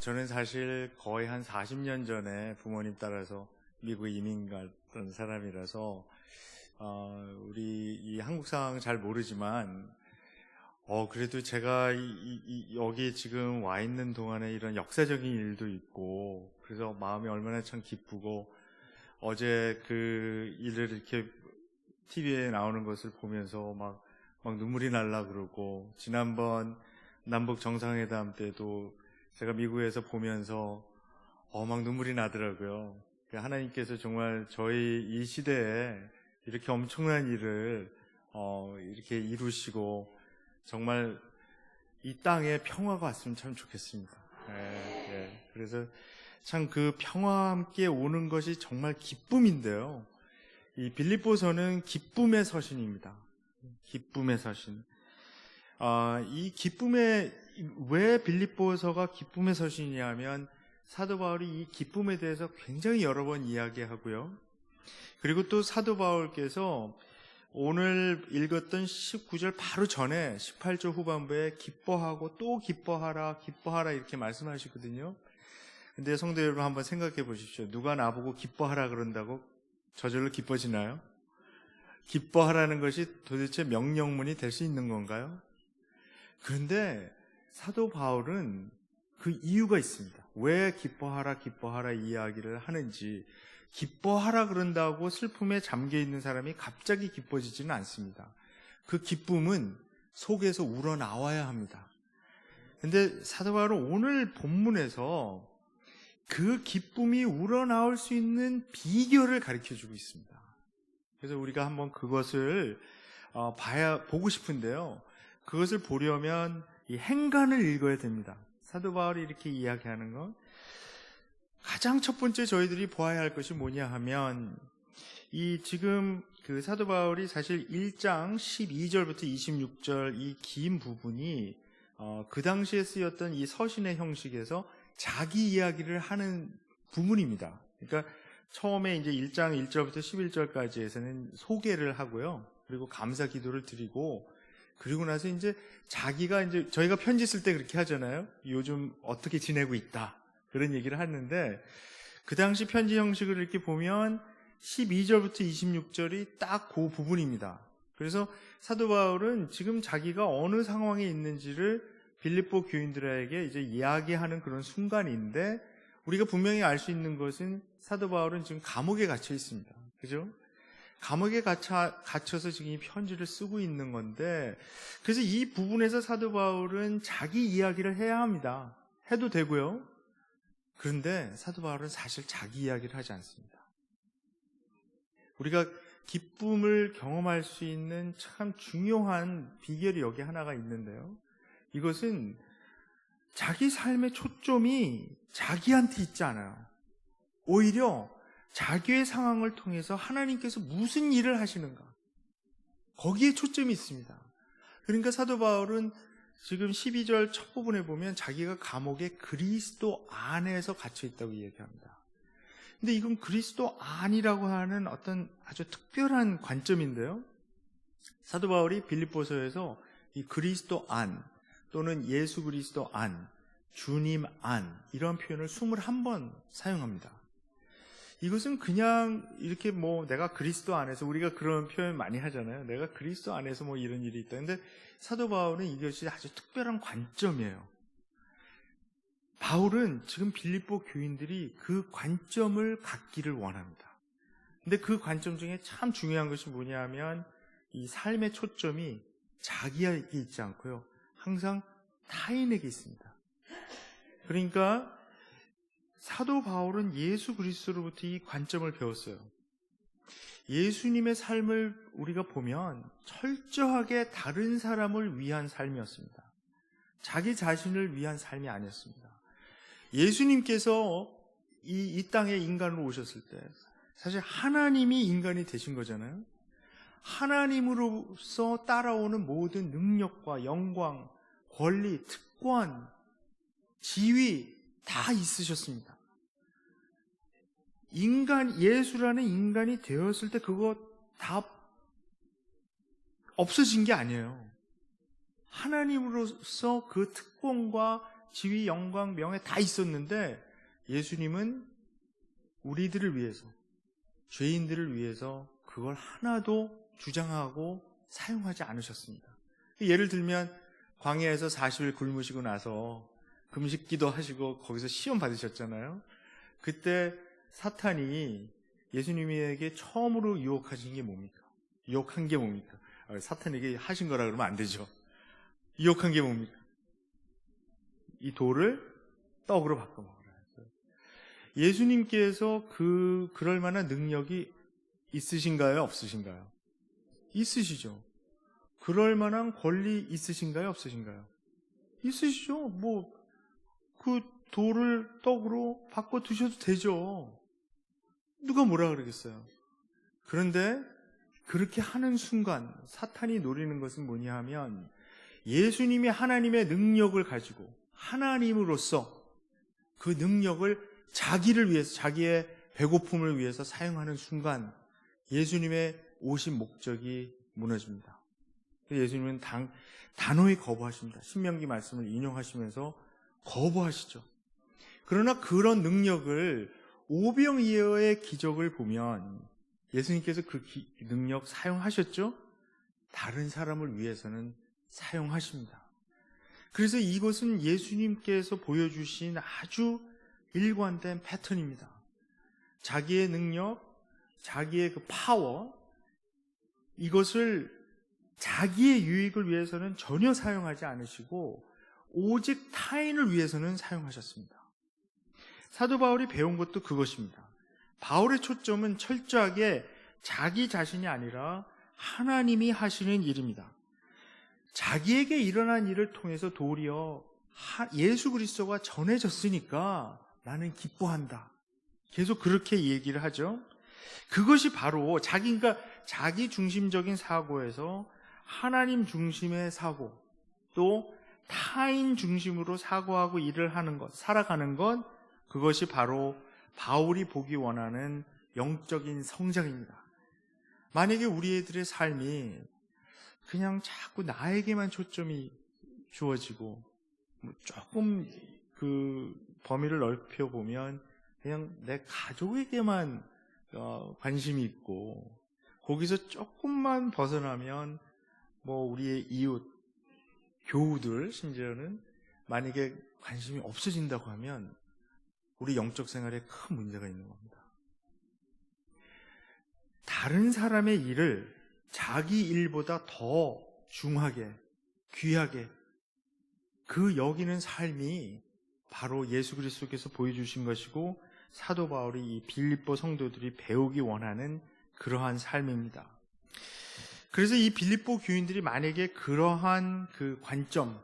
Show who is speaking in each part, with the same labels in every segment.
Speaker 1: 저는 사실 거의 한 40년 전에 부모님 따라서 미국 이민 갔던 사람이라서 우리 이 한국 상황 잘 모르지만 그래도 제가 여기 지금 와 있는 동안에 이런 역사적인 일도 있고 그래서 마음이 얼마나 참 기쁘고 어제 그 일을 이렇게 TV에 나오는 것을 보면서 막 눈물이 날라 그러고 지난번 남북 정상회담 때도 제가 미국에서 보면서 막 눈물이 나더라고요. 하나님께서 정말 저희 이 시대에 이렇게 엄청난 일을 이렇게 이루시고 정말 이 땅에 평화가 왔으면 참 좋겠습니다. 그래서 참 그 평화와 함께 오는 것이 정말 기쁨인데요. 이 빌립보서는 기쁨의 서신입니다. 기쁨의 서신. 이 기쁨의 왜 빌립보서가 기쁨의 서신이냐면 사도 바울이 이 기쁨에 대해서 굉장히 여러 번 이야기하고요. 그리고 또 사도 바울께서 오늘 읽었던 19절 바로 전에 18절 후반부에 기뻐하고 또 기뻐하라 이렇게 말씀하시거든요. 근데 성도 여러분 한번 생각해 보십시오. 누가 나보고 기뻐하라 그런다고 저절로 기뻐지나요? 기뻐하라는 것이 도대체 명령문이 될 수 있는 건가요? 그런데 사도 바울은 그 이유가 있습니다. 왜 기뻐하라 이야기를 하는지. 기뻐하라 그런다고 슬픔에 잠겨 있는 사람이 갑자기 기뻐지지는 않습니다. 그 기쁨은 속에서 우러나와야 합니다. 근데 사도 바울은 오늘 본문에서 그 기쁨이 우러나올 수 있는 비결을 가르쳐주고 있습니다. 그래서 우리가 한번 그것을 보고 싶은데요. 그것을 보려면 이 행간을 읽어야 됩니다. 사도 바울이 이렇게 이야기하는 것. 가장 첫 번째 저희들이 보아야 할 것이 뭐냐 하면 이 지금 그 사도 바울이 사실 1장 12절부터 26절 이 긴 부분이 그 당시에 쓰였던 이 서신의 형식에서 자기 이야기를 하는 부분입니다. 그러니까 처음에 이제 1장 1절부터 11절까지에서는 소개를 하고요. 그리고 감사 기도를 드리고 그리고 나서 이제 자기가 이제 저희가 편지 쓸 때 그렇게 하잖아요. 요즘 어떻게 지내고 있다. 그런 얘기를 하는데 그 당시 편지 형식을 이렇게 보면 12절부터 26절이 딱 그 부분입니다. 그래서 사도 바울은 지금 자기가 어느 상황에 있는지를 빌립보 교인들에게 이제 이야기하는 그런 순간인데 우리가 분명히 알 수 있는 것은 사도 바울은 지금 감옥에 갇혀 있습니다. 그죠? 감옥에 갇혀서 지금 이 편지를 쓰고 있는 건데 그래서 이 부분에서 사도 바울은 자기 이야기를 해야 합니다. 해도 되고요. 그런데 사도 바울은 사실 자기 이야기를 하지 않습니다. 우리가 기쁨을 경험할 수 있는 참 중요한 비결이 여기 하나가 있는데요. 이것은 자기 삶의 초점이 자기한테 있지 않아요. 오히려 자기의 상황을 통해서 하나님께서 무슨 일을 하시는가 거기에 초점이 있습니다. 그러니까 사도 바울은 지금 12절 첫 부분에 보면 자기가 감옥에 그리스도 안에서 갇혀 있다고 얘기합니다. 근데 이건 그리스도 안이라고 하는 어떤 아주 특별한 관점인데요. 사도 바울이 빌립보서에서 이 그리스도 안 또는 예수 그리스도 안, 주님 안 이런 표현을 21번 사용합니다. 이것은 그냥 이렇게 내가 그리스도 안에서 우리가 그런 표현 많이 하잖아요. 내가 그리스도 안에서 이런 일이 있다. 근데 사도 바울은 이것이 아주 특별한 관점이에요. 바울은 지금 빌립보 교인들이 그 관점을 갖기를 원합니다. 근데 그 관점 중에 참 중요한 것이 뭐냐면 이 삶의 초점이 자기에게 있지 않고요. 항상 타인에게 있습니다. 그러니까 사도 바울은 예수 그리스도로부터 이 관점을 배웠어요. 예수님의 삶을 우리가 보면 철저하게 다른 사람을 위한 삶이었습니다. 자기 자신을 위한 삶이 아니었습니다. 예수님께서 이 땅에 인간으로 오셨을 때 사실 하나님이 인간이 되신 거잖아요. 하나님으로서 따라오는 모든 능력과 영광, 권리, 특권, 지위 다 있으셨습니다. 예수라는 인간이 되었을 때 그거 다 없어진 게 아니에요. 하나님으로서 그 특권과 지위, 영광, 명예 다 있었는데 예수님은 우리들을 위해서, 죄인들을 위해서 그걸 하나도 주장하고 사용하지 않으셨습니다. 예를 들면 광야에서 40일 굶으시고 나서 금식기도 하시고 거기서 시험 받으셨잖아요. 그때 사탄이 예수님에게 처음으로 유혹하신 게 뭡니까? 유혹한 게 뭡니까? 사탄에게 하신 거라 그러면 안 되죠. 유혹한 게 뭡니까? 이 돌을 떡으로 바꿔 먹으라. 예수님께서 그럴 만한 능력이 있으신가요? 없으신가요? 있으시죠. 그럴 만한 권리 있으신가요? 없으신가요? 있으시죠. 그 돌을 떡으로 바꿔 두셔도 되죠. 누가 뭐라 그러겠어요. 그런데 그렇게 하는 순간 사탄이 노리는 것은 뭐냐 하면 예수님이 하나님의 능력을 가지고 하나님으로서 그 능력을 자기를 위해서, 자기의 배고픔을 위해서 사용하는 순간 예수님의 오신 목적이 무너집니다. 예수님은 단호히 거부하십니다. 신명기 말씀을 인용하시면서 거부하시죠. 그러나 그런 능력을 오병이어의 기적을 보면 예수님께서 그 능력 사용하셨죠? 다른 사람을 위해서는 사용하십니다. 그래서 이것은 예수님께서 보여주신 아주 일관된 패턴입니다. 자기의 능력, 자기의 그 파워, 이것을 자기의 유익을 위해서는 전혀 사용하지 않으시고 오직 타인을 위해서는 사용하셨습니다. 사도 바울이 배운 것도 그것입니다. 바울의 초점은 철저하게 자기 자신이 아니라 하나님이 하시는 일입니다. 자기에게 일어난 일을 통해서 도리어 예수 그리스도가 전해졌으니까 나는 기뻐한다. 계속 그렇게 얘기를 하죠. 그것이 바로 자기 중심적인 사고에서 하나님 중심의 사고, 또 타인 중심으로 사고하고 일을 하는 것, 살아가는 것, 그것이 바로 바울이 보기 원하는 영적인 성장입니다. 만약에 우리들의 삶이 그냥 자꾸 나에게만 초점이 주어지고 조금 그 범위를 넓혀보면 그냥 내 가족에게만 관심이 있고 거기서 조금만 벗어나면 우리의 이웃, 교우들 심지어는 만약에 관심이 없어진다고 하면 우리 영적 생활에 큰 문제가 있는 겁니다. 다른 사람의 일을 자기 일보다 더 중하게, 귀하게 그 여기는 삶이 바로 예수 그리스도께서 보여주신 것이고 사도 바울이 이 빌립보 성도들이 배우기 원하는 그러한 삶입니다. 그래서 이 빌립보 교인들이 만약에 그러한 그 관점,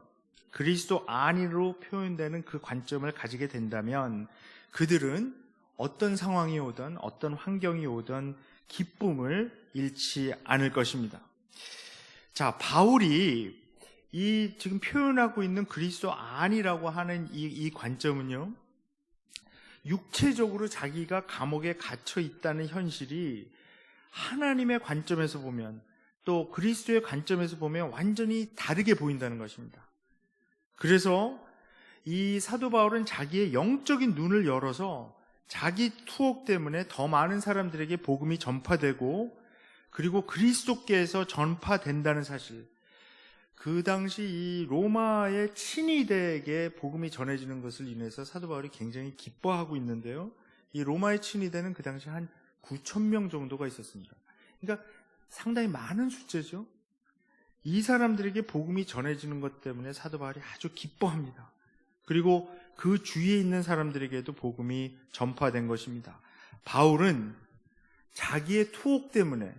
Speaker 1: 그리스도 안으로 표현되는 그 관점을 가지게 된다면 그들은 어떤 상황이 오든 어떤 환경이 오든 기쁨을 잃지 않을 것입니다. 자, 바울이 이 지금 표현하고 있는 그리스도 안이라고 하는 이 관점은요, 육체적으로 자기가 감옥에 갇혀 있다는 현실이 하나님의 관점에서 보면 또 그리스도의 관점에서 보면 완전히 다르게 보인다는 것입니다. 그래서 이 사도 바울은 자기의 영적인 눈을 열어서 자기 투옥 때문에 더 많은 사람들에게 복음이 전파되고 그리고 그리스도께서 전파된다는 사실, 그 당시 이 로마의 친위대에게 복음이 전해지는 것을 인해서 사도 바울이 굉장히 기뻐하고 있는데요. 이 로마의 친위대는 그 당시 한 9,000명 정도가 있었습니다. 그러니까 상당히 많은 숫자죠. 이 사람들에게 복음이 전해지는 것 때문에 사도 바울이 아주 기뻐합니다. 그리고 그 주위에 있는 사람들에게도 복음이 전파된 것입니다. 바울은 자기의 투옥 때문에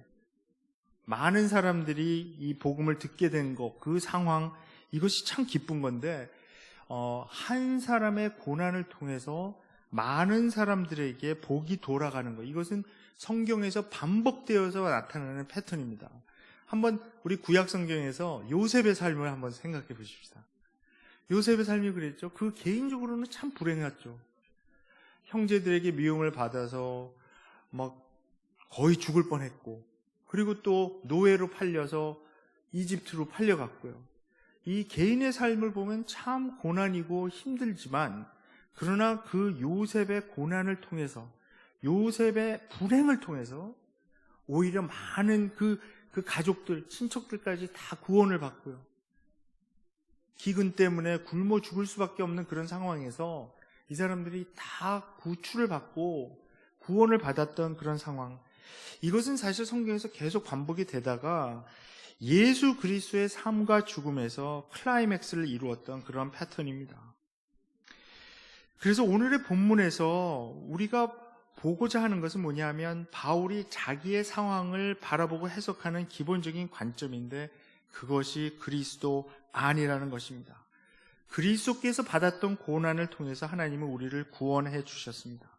Speaker 1: 많은 사람들이 이 복음을 듣게 된 것, 그 상황, 이것이 참 기쁜 건데 한 사람의 고난을 통해서 많은 사람들에게 복이 돌아가는 것, 이것은 성경에서 반복되어서 나타나는 패턴입니다. 한번 우리 구약 성경에서 요셉의 삶을 한번 생각해 보십시다. 요셉의 삶이 그랬죠. 그 개인적으로는 참 불행했죠. 형제들에게 미움을 받아서 막 거의 죽을 뻔했고, 그리고 또 노예로 팔려서 이집트로 팔려갔고요. 이 개인의 삶을 보면 참 고난이고 힘들지만, 그러나 그 요셉의 고난을 통해서, 요셉의 불행을 통해서 오히려 많은 그 가족들, 친척들까지 다 구원을 받고요. 기근 때문에 굶어 죽을 수밖에 없는 그런 상황에서 이 사람들이 다 구출을 받고 구원을 받았던 그런 상황. 이것은 사실 성경에서 계속 반복이 되다가 예수 그리스도의 삶과 죽음에서 클라이맥스를 이루었던 그런 패턴입니다. 그래서 오늘의 본문에서 우리가 보고자 하는 것은 뭐냐면, 바울이 자기의 상황을 바라보고 해석하는 기본적인 관점인데, 그것이 그리스도 안이라는 것입니다. 그리스도께서 받았던 고난을 통해서 하나님은 우리를 구원해 주셨습니다.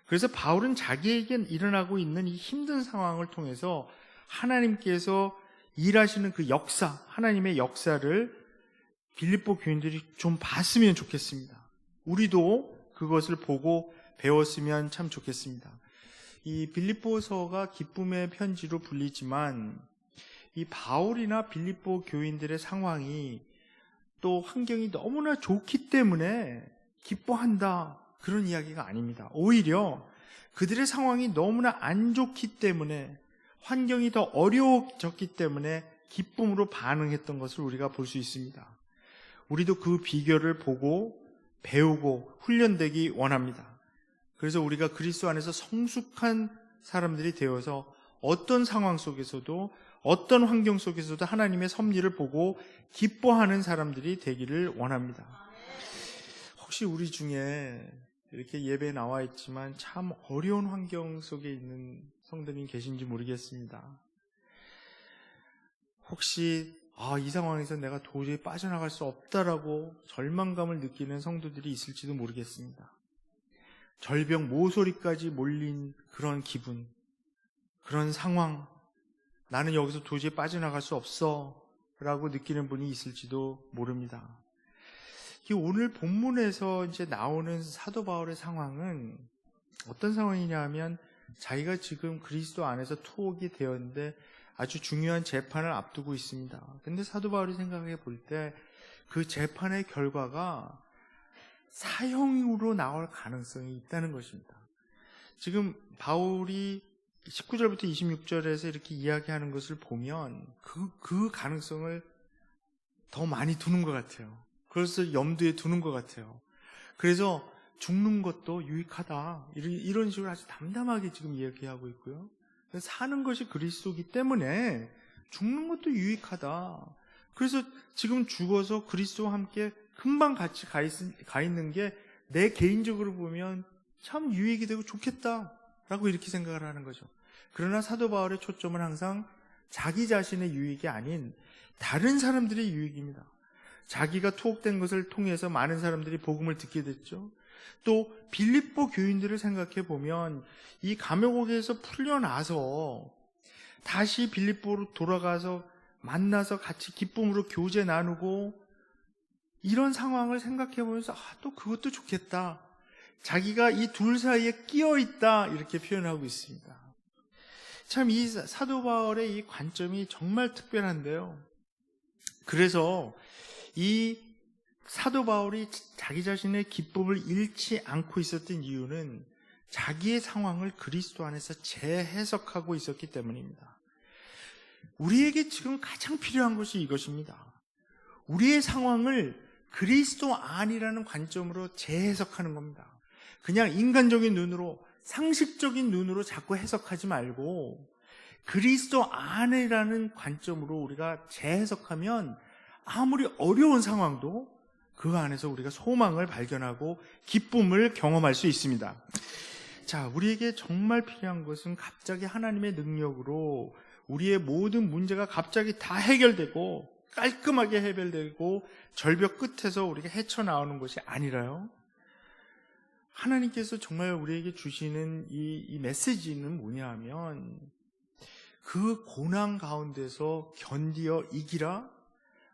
Speaker 1: 그래서 바울은 자기에게 일어나고 있는 이 힘든 상황을 통해서 하나님께서 일하시는 그 역사, 하나님의 역사를 빌립보 교인들이 좀 봤으면 좋겠습니다. 우리도 그것을 보고 배웠으면 참 좋겠습니다. 이 빌립보서가 기쁨의 편지로 불리지만, 이 바울이나 빌립보 교인들의 상황이 또 환경이 너무나 좋기 때문에 기뻐한다, 그런 이야기가 아닙니다. 오히려 그들의 상황이 너무나 안 좋기 때문에, 환경이 더 어려워졌기 때문에 기쁨으로 반응했던 것을 우리가 볼 수 있습니다. 우리도 그 비결을 보고 배우고 훈련되기 원합니다. 그래서 우리가 그리스도 안에서 성숙한 사람들이 되어서 어떤 상황 속에서도, 어떤 환경 속에서도 하나님의 섭리를 보고 기뻐하는 사람들이 되기를 원합니다. 혹시 우리 중에 이렇게 예배에 나와 있지만 참 어려운 환경 속에 있는 성도님 계신지 모르겠습니다. 혹시 이 상황에서 내가 도저히 빠져나갈 수 없다라고 절망감을 느끼는 성도들이 있을지도 모르겠습니다. 절벽 모서리까지 몰린 그런 기분, 그런 상황, 나는 여기서 도저히 빠져나갈 수 없어 라고 느끼는 분이 있을지도 모릅니다. 오늘 본문에서 이제 나오는 사도 바울의 상황은 어떤 상황이냐 하면, 자기가 지금 그리스도 안에서 투옥이 되었는데 아주 중요한 재판을 앞두고 있습니다. 근데 사도 바울이 생각해 볼 때 그 재판의 결과가 사형으로 나올 가능성이 있다는 것입니다. 지금 바울이 19절부터 26절에서 이렇게 이야기하는 것을 보면 그 가능성을 더 많이 두는 것 같아요. 그래서 염두에 두는 것 같아요. 그래서 죽는 것도 유익하다, 이런 식으로 아주 담담하게 지금 이야기하고 있고요. 사는 것이 그리스도이기 때문에 죽는 것도 유익하다. 그래서 지금 죽어서 그리스도와 함께 금방 같이 가 있는 게 내 개인적으로 보면 참 유익이 되고 좋겠다라고 이렇게 생각을 하는 거죠. 그러나 사도 바울의 초점은 항상 자기 자신의 유익이 아닌 다른 사람들의 유익입니다. 자기가 투옥된 것을 통해서 많은 사람들이 복음을 듣게 됐죠. 또 빌립보 교인들을 생각해 보면 이 감옥에서 풀려나서 다시 빌립보로 돌아가서 만나서 같이 기쁨으로 교제 나누고, 이런 상황을 생각해 보면서 또 그것도 좋겠다, 자기가 이 둘 사이에 끼어 있다, 이렇게 표현하고 있습니다. 참 이 사도 바울의 이 관점이 정말 특별한데요. 그래서 이 사도 바울이 자기 자신의 기쁨을 잃지 않고 있었던 이유는 자기의 상황을 그리스도 안에서 재해석하고 있었기 때문입니다. 우리에게 지금 가장 필요한 것이 이것입니다. 우리의 상황을 그리스도 안이라는 관점으로 재해석하는 겁니다. 그냥 인간적인 눈으로, 상식적인 눈으로 자꾸 해석하지 말고 그리스도 안이라는 관점으로 우리가 재해석하면 아무리 어려운 상황도 그 안에서 우리가 소망을 발견하고 기쁨을 경험할 수 있습니다. 자, 우리에게 정말 필요한 것은 갑자기 하나님의 능력으로 우리의 모든 문제가 갑자기 다 해결되고 깔끔하게 해결되고 절벽 끝에서 우리가 헤쳐나오는 것이 아니라요, 하나님께서 정말 우리에게 주시는 이 메시지는 뭐냐 하면, 그 고난 가운데서 견디어 이기라,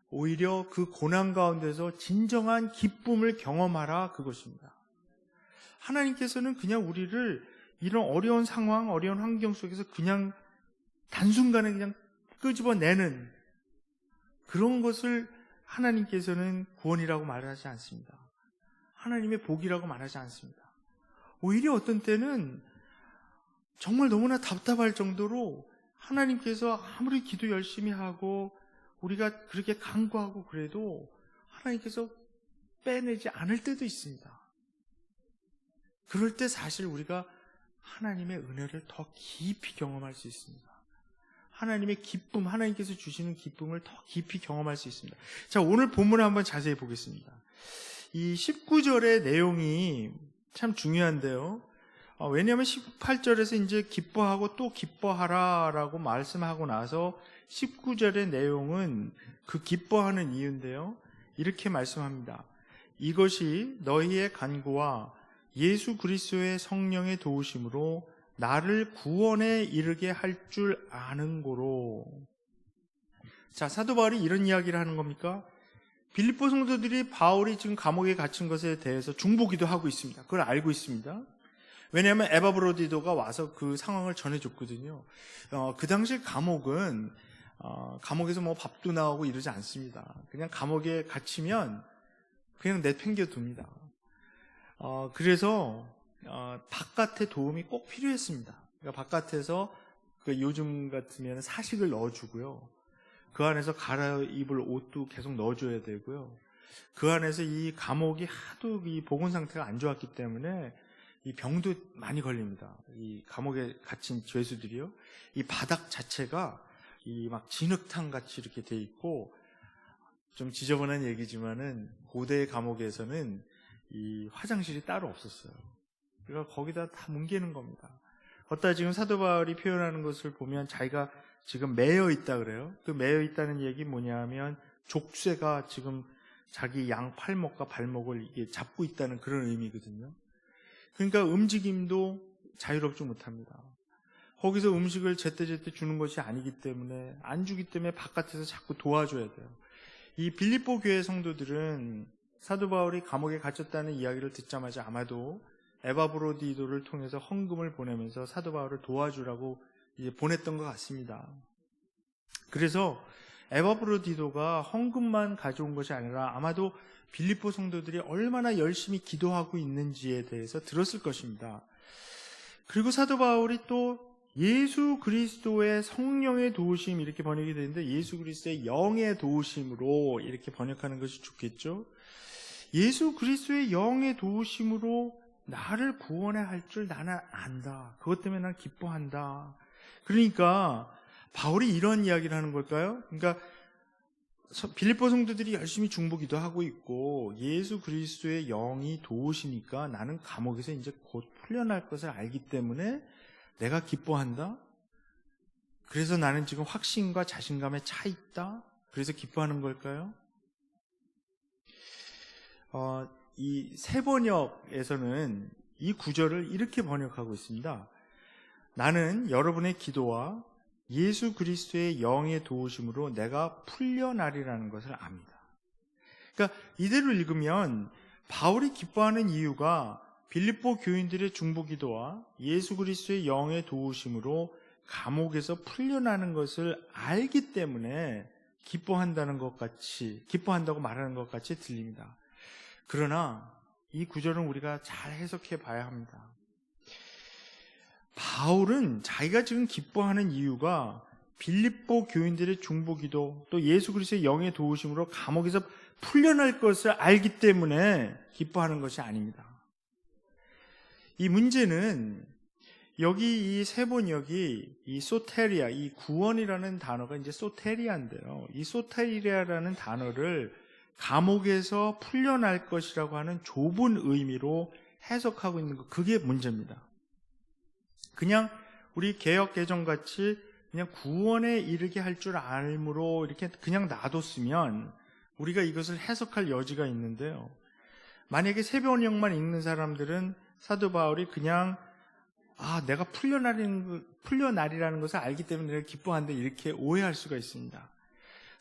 Speaker 1: 오히려 그 고난 가운데서 진정한 기쁨을 경험하라, 그것입니다. 하나님께서는 그냥 우리를 이런 어려운 상황, 어려운 환경 속에서 그냥 단순간에 그냥 끄집어내는 그런 것을 하나님께서는 구원이라고 말하지 않습니다. 하나님의 복이라고 말하지 않습니다. 오히려 어떤 때는 정말 너무나 답답할 정도로 하나님께서 아무리 기도 열심히 하고 우리가 그렇게 간구하고 그래도 하나님께서 빼내지 않을 때도 있습니다. 그럴 때 사실 우리가 하나님의 은혜를 더 깊이 경험할 수 있습니다. 하나님의 기쁨, 하나님께서 주시는 기쁨을 더 깊이 경험할 수 있습니다. 자, 오늘 본문을 한번 자세히 보겠습니다. 이 19절의 내용이 참 중요한데요. 왜냐하면 18절에서 이제 기뻐하고 또 기뻐하라 라고 말씀하고 나서 19절의 내용은 그 기뻐하는 이유인데요. 이렇게 말씀합니다. 이것이 너희의 간구와 예수 그리스도의 성령의 도우심으로 나를 구원에 이르게 할 줄 아는 고로. 자, 사도 바울이 이런 이야기를 하는 겁니까? 빌립보 성도들이 바울이 지금 감옥에 갇힌 것에 대해서 중보기도 하고 있습니다. 그걸 알고 있습니다. 왜냐하면 에바브로디도가 와서 그 상황을 전해줬거든요. 그 당시 감옥은 감옥에서 뭐 밥도 나오고 이러지 않습니다. 그냥 감옥에 갇히면 그냥 내팽겨둡니다. 그래서 바깥의 도움이 꼭 필요했습니다. 그러니까 바깥에서 요즘 같으면 사식을 넣어주고요. 그 안에서 갈아입을 옷도 계속 넣어줘야 되고요. 그 안에서 이 감옥이 하도 이 보건 상태가 안 좋았기 때문에 이 병도 많이 걸립니다. 이 감옥에 갇힌 죄수들이요. 이 바닥 자체가 이 막 진흙탕 같이 이렇게 돼 있고, 좀 지저분한 얘기지만은 고대 감옥에서는 이 화장실이 따로 없었어요. 그러니까 거기다 다 뭉개는 겁니다. 걷다 지금 사도 바울이 표현하는 것을 보면 자기가 지금 매여 있다 그래요. 그 매여 있다는 얘기 뭐냐면 족쇄가 지금 자기 양 팔목과 발목을 이게 잡고 있다는 그런 의미거든요. 그러니까 움직임도 자유롭지 못합니다. 거기서 음식을 제때제때 주는 것이 아니기 때문에, 안 주기 때문에 바깥에서 자꾸 도와줘야 돼요. 이 빌립보 교회 성도들은 사도 바울이 감옥에 갇혔다는 이야기를 듣자마자 아마도 에바브로디도를 통해서 헌금을 보내면서 사도 바울을 도와주라고 이제 보냈던 것 같습니다. 그래서 에바브로디도가 헌금만 가져온 것이 아니라 아마도 빌립보 성도들이 얼마나 열심히 기도하고 있는지에 대해서 들었을 것입니다. 그리고 사도 바울이 또 예수 그리스도의 성령의 도우심, 이렇게 번역이 되는데 예수 그리스도의 영의 도우심으로 이렇게 번역하는 것이 좋겠죠. 예수 그리스도의 영의 도우심으로 나를 구원해 할 줄 나는 안다. 그것 때문에 난 기뻐한다. 그러니까 바울이 이런 이야기를 하는 걸까요? 그러니까 빌립보 성도들이 열심히 중보기도 하고 있고 예수 그리스도의 영이 도우시니까 나는 감옥에서 이제 곧 풀려날 것을 알기 때문에 내가 기뻐한다. 그래서 나는 지금 확신과 자신감에 차 있다. 그래서 기뻐하는 걸까요? 이 새 번역에서는 이 구절을 이렇게 번역하고 있습니다. 나는 여러분의 기도와 예수 그리스도의 영의 도우심으로 내가 풀려나리라는 것을 압니다. 그러니까 이대로 읽으면 바울이 기뻐하는 이유가 빌립보 교인들의 중보기도와 예수 그리스도의 영의 도우심으로 감옥에서 풀려나는 것을 알기 때문에 기뻐한다고 말하는 것 같이 들립니다. 그러나 이 구절은 우리가 잘 해석해 봐야 합니다. 바울은 자기가 지금 기뻐하는 이유가 빌립보 교인들의 중보기도 또 예수 그리스도의 영의 도우심으로 감옥에서 풀려날 것을 알기 때문에 기뻐하는 것이 아닙니다. 이 문제는 여기 이 세 번역이 이 소테리아, 이 구원이라는 단어가 이제 소테리아인데요. 이 소테리아라는 단어를 감옥에서 풀려날 것이라고 하는 좁은 의미로 해석하고 있는 것, 그게 문제입니다. 그냥 우리 개역 개정같이 그냥 구원에 이르게 할 줄 알므로 이렇게 그냥 놔뒀으면 우리가 이것을 해석할 여지가 있는데요. 만약에 세 번역만 읽는 사람들은 사도 바울이 그냥 내가 풀려나리라는 것을 알기 때문에 내가 기뻐한다 이렇게 오해할 수가 있습니다.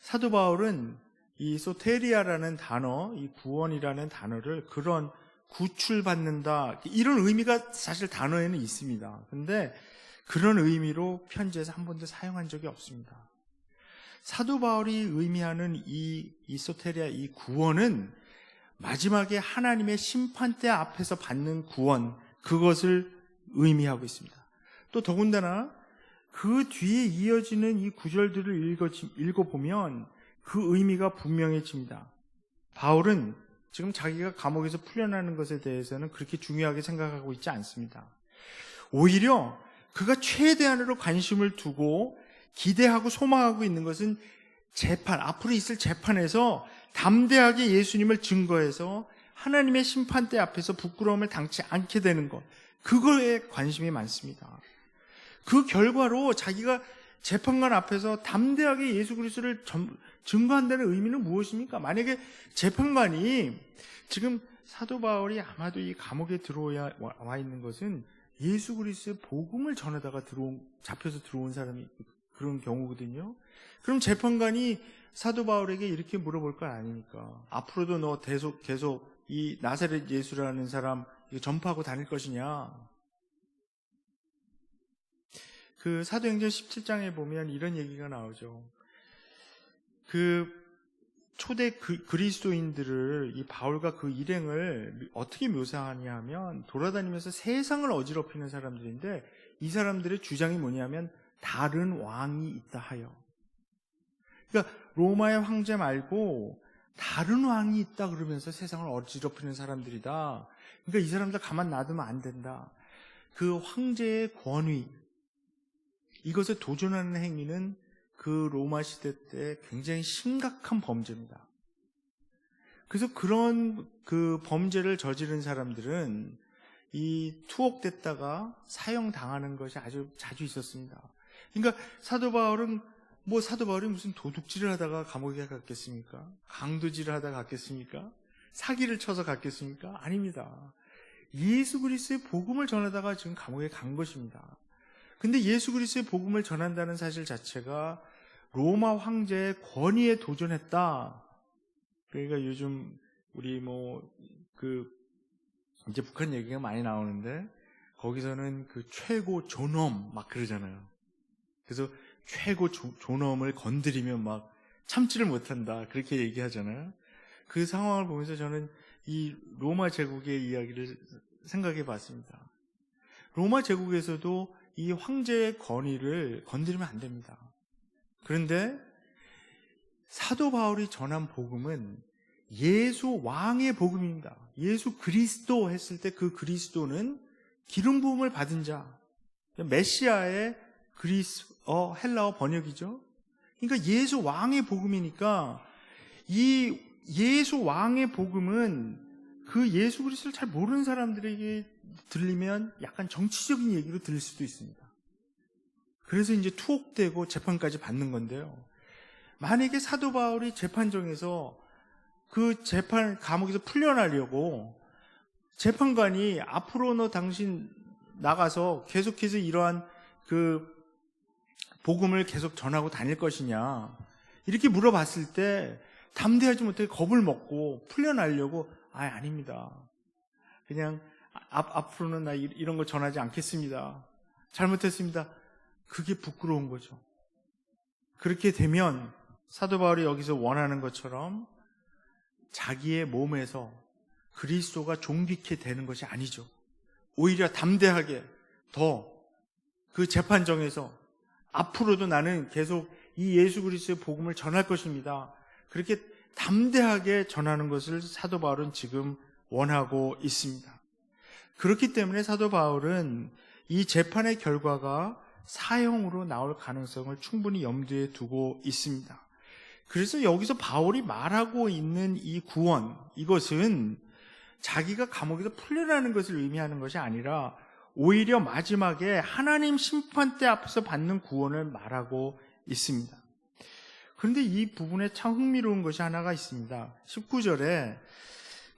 Speaker 1: 사도 바울은 이 소테리아라는 단어, 이 구원이라는 단어를 그런 구출받는다 이런 의미가 사실 단어에는 있습니다. 근데 그런 의미로 편지에서 한 번도 사용한 적이 없습니다. 사도 바울이 의미하는 이 소테리아, 이 구원은 마지막에 하나님의 심판대 앞에서 받는 구원, 그것을 의미하고 있습니다. 또 더군다나 그 뒤에 이어지는 이 구절들을 읽어보면 그 의미가 분명해집니다. 바울은 지금 자기가 감옥에서 풀려나는 것에 대해서는 그렇게 중요하게 생각하고 있지 않습니다. 오히려 그가 최대한으로 관심을 두고 기대하고 소망하고 있는 것은 재판, 앞으로 있을 재판에서 담대하게 예수님을 증거해서 하나님의 심판대 앞에서 부끄러움을 당치 않게 되는 것, 그거에 관심이 많습니다. 그 결과로 자기가 재판관 앞에서 담대하게 예수 그리스도를 증거한다는 의미는 무엇입니까? 만약에 재판관이 지금 사도 바울이 아마도 이 감옥에 들어와 있는 것은 예수 그리스도의 복음을 전하다가 잡혀서 들어온 사람이 그런 경우거든요. 그럼 재판관이 사도 바울에게 이렇게 물어볼 거 아닙니까? 앞으로도 너 계속 이 나사렛 예수라는 사람 전파하고 다닐 것이냐? 그 사도행전 17장에 보면 이런 얘기가 나오죠. 그 초대 그리스도인들을 이 바울과 그 일행을 어떻게 묘사하냐 하면 돌아다니면서 세상을 어지럽히는 사람들인데 이 사람들의 주장이 뭐냐면 다른 왕이 있다 하여. 그러니까 로마의 황제 말고 다른 왕이 있다 그러면서 세상을 어지럽히는 사람들이다. 그러니까 이 사람들 가만 놔두면 안 된다. 그 황제의 권위, 이것에 도전하는 행위는 그 로마 시대 때 굉장히 심각한 범죄입니다. 그래서 그런 그 범죄를 저지른 사람들은 이 투옥됐다가 사형당하는 것이 아주 자주 있었습니다. 그러니까 사도 바울이 무슨 도둑질을 하다가 감옥에 갔겠습니까? 강도질을 하다가 갔겠습니까? 사기를 쳐서 갔겠습니까? 아닙니다. 예수 그리스도의 복음을 전하다가 지금 감옥에 간 것입니다. 근데 예수 그리스도의 복음을 전한다는 사실 자체가 로마 황제의 권위에 도전했다. 그러니까 요즘 우리 이제 북한 얘기가 많이 나오는데 거기서는 그 최고 존엄 막 그러잖아요. 그래서 최고 존엄을 건드리면 막 참지를 못한다. 그렇게 얘기하잖아요. 그 상황을 보면서 저는 이 로마 제국의 이야기를 생각해 봤습니다. 로마 제국에서도 이 황제의 권위를 건드리면 안 됩니다. 그런데 사도 바울이 전한 복음은 예수 왕의 복음입니다. 예수 그리스도 했을 때 그 그리스도는 기름 부음을 받은 자, 메시아의 헬라어 번역이죠. 그러니까 예수 왕의 복음이니까 이 예수 왕의 복음은 그 예수 그리스도를 잘 모르는 사람들에게 들리면 약간 정치적인 얘기로 들릴 수도 있습니다. 그래서 이제 투옥되고 재판까지 받는 건데요. 만약에 사도 바울이 재판정에서 그 감옥에서 풀려나려고 재판관이 앞으로 너 당신 나가서 계속해서 이러한 그 복음을 계속 전하고 다닐 것이냐 이렇게 물어봤을 때 담대하지 못해 겁을 먹고 풀려나려고 아닙니다. 그냥 앞으로는 나 이런 거 전하지 않겠습니다. 잘못했습니다. 그게 부끄러운 거죠. 그렇게 되면 사도 바울이 여기서 원하는 것처럼 자기의 몸에서 그리스도가 존귀케 되는 것이 아니죠. 오히려 담대하게 더 그 재판정에서 앞으로도 나는 계속 이 예수 그리스도의 복음을 전할 것입니다. 그렇게 담대하게 전하는 것을 사도 바울은 지금 원하고 있습니다. 그렇기 때문에 사도 바울은 이 재판의 결과가 사형으로 나올 가능성을 충분히 염두에 두고 있습니다. 그래서 여기서 바울이 말하고 있는 이 구원, 이것은 자기가 감옥에서 풀려나는 것을 의미하는 것이 아니라 오히려 마지막에 하나님 심판대 앞에서 받는 구원을 말하고 있습니다. 그런데 이 부분에 참 흥미로운 것이 하나가 있습니다. 19절에